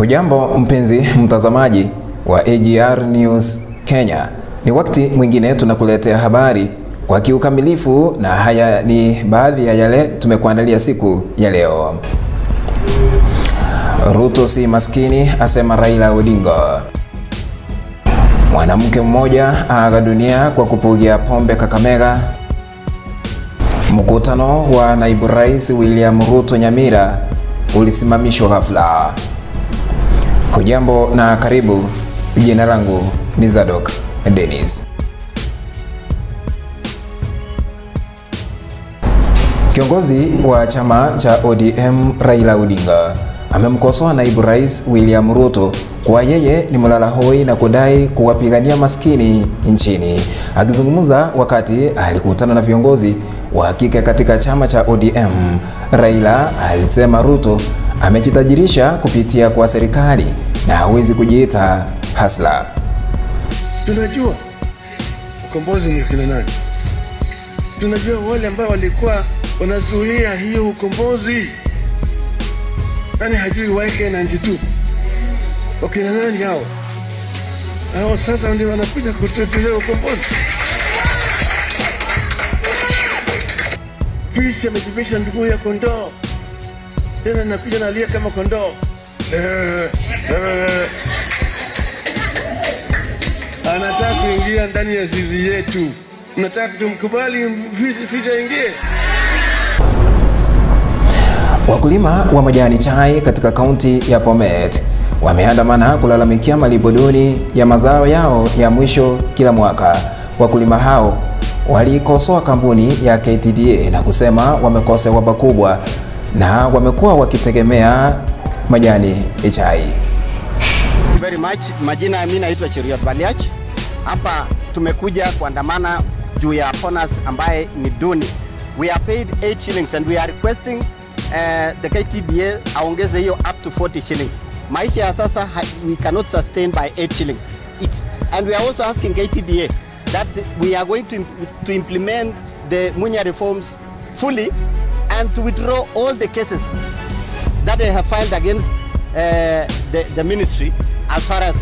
Hujambo mpenzi mtazamaji wa AGR News Kenya. Ni wakati mwingine tunakuletea habari kwa kiukamilifu, na haya ni baadhi ya yale tumekuandalia siku ya leo. Ruto si maskini, asema Raila Odinga. Mwanamke mmoja aaga dunia kwa kupugia pombe Kakamega. Mkutano wa naibu rais William Ruto Nyamira ulisimamishwa ghafla. Hujambo na karibu. Jina langu ni Zadok Dennis. Kiongozi wa chama cha ODM Raila Odinga amemkosoa naibu rais William Ruto kwa yeye ni mlala hoi na kudai kuwapigania maskini nchini. Akizungumza wakati alikutana na viongozi wa kike katika chama cha ODM, Raila alisema Ruto amejitajirisha kupitia kwa serikali na hawezi kujiita hasla. Tunajua ukombozi ni kina nani. Tunajua wale ambao walikuwa wanazuia hiyo ukombozi. Nani hajui YK92? Wakina nani hao? Hao sasa ndio wanakuja kututetea ukombozi. Fisi amejibisha ndugu ya kondoo. Tena nakuja nalia kama kondoo. Anataka kuingia ndani ya zizi yetu. Unataka tumkubali fisi aingie? Wakulima wa majani chai katika kaunti ya Bomet wameandamana kulalamikia malipo duni ya mazao yao ya mwisho kila mwaka. Wakulima hao walikosoa kampuni ya KTDA na kusema wamekosewa pakubwa na wamekuwa wakitegemea majani chai. Very much. Majina mimi naitwa Cheriot Baliach. Hapa tumekuja kuandamana juu ya bonus ambaye ni duni. We are paid 8 shillings and we are requesting the KTDA aongeze hiyo up to 40 shillings. Maisha ya sasa we cannot sustain by 8 shillings. And we are also asking KTDA that we are going to implement the Munya reforms fully and to withdraw all the cases that they have filed against the ministry as far as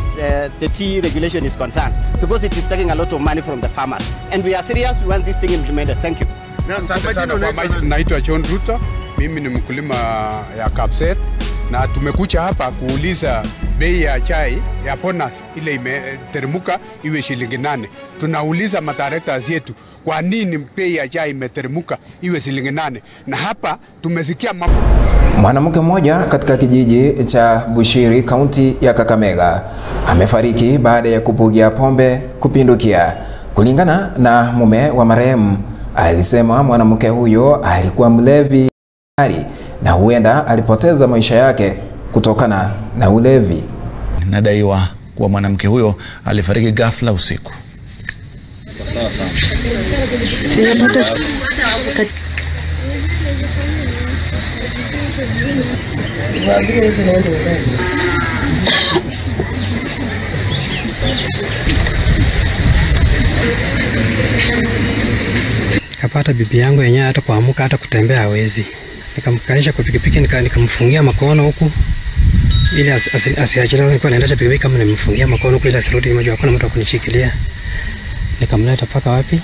the tea regulation is concerned, because it is taking a lot of money from the farmers. And we are serious, we want this thing implemented. Thank you. Naitwa John Ruto, mimi ni mkulima ya Kapset, na tumekuja hapa kuuliza bei ya chai ya bonus ile imetermuka iwe shilingi 8. Tunauliza madirectors yetu kwa nini bei ya chai imetermuka iwe shilingi 8, na hapa tumesikia Mwanamke mmoja katika kijiji cha Bushiri, kaunti ya Kakamega, amefariki baada ya kupugia pombe kupindukia. Kulingana na mume wa marehemu, alisema mwanamke huyo alikuwa mlevi na huenda alipoteza maisha yake kutokana na ulevi. Nadaiwa kuwa mwanamke huyo alifariki ghafla usiku. Sawa sana. Kapata bibi yangu yenyewe hata kuamka hata kutembea hawezi. Nikamkalisha kwa pikipiki nikamfungia makono huku ili asiachane. Nilikuwa naendesha pikipiki kama nimemfungia makono huku ili asirudi nyuma, hakuna mtu akunishikilia. Nikamleta paka wapi?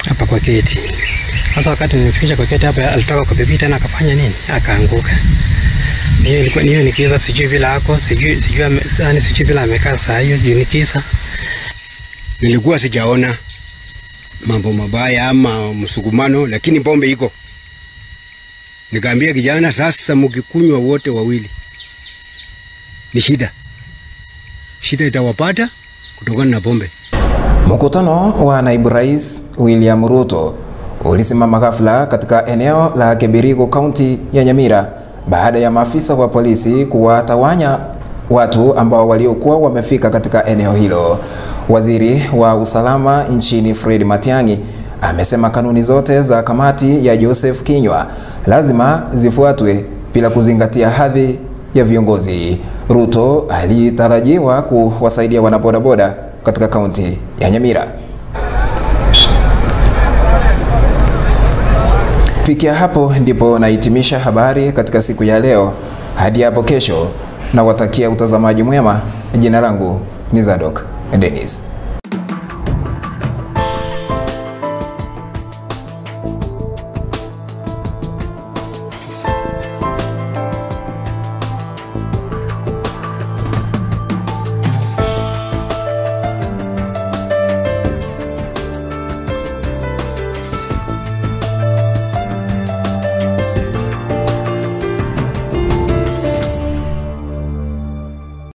Hapa kwa geti. Sasa wakati nilifikisha kwa geti hapa, alitaka kwa bibi tena akafanya nini? Akaanguka. Hiyo ilikuwa ni kisa, sijui bila yako, sijui bila amekaa saa hiyo, sijui ni kisa. Nilikuwa sijaona mambo mabaya ama msukumano, lakini pombe iko. Nikaambia kijana, sasa mkikunywa wote wawili ni shida itawapata kutokana na pombe. Mkutano wa naibu rais William Ruto ulisimama ghafla katika eneo la Kibirigo, kaunti ya Nyamira, baada ya maafisa wa polisi kuwatawanya watu ambao waliokuwa wamefika katika eneo hilo. Waziri wa usalama nchini Fred Matiang'i amesema kanuni zote za kamati ya Joseph Kinyua lazima zifuatwe bila kuzingatia hadhi ya viongozi. Ruto alitarajiwa kuwasaidia wanabodaboda katika kaunti ya Nyamira. Fikia hapo ndipo nahitimisha habari katika siku ya leo. Hadi hapo kesho, na watakia utazamaji mwema. Jina langu ni Zadok Dennis.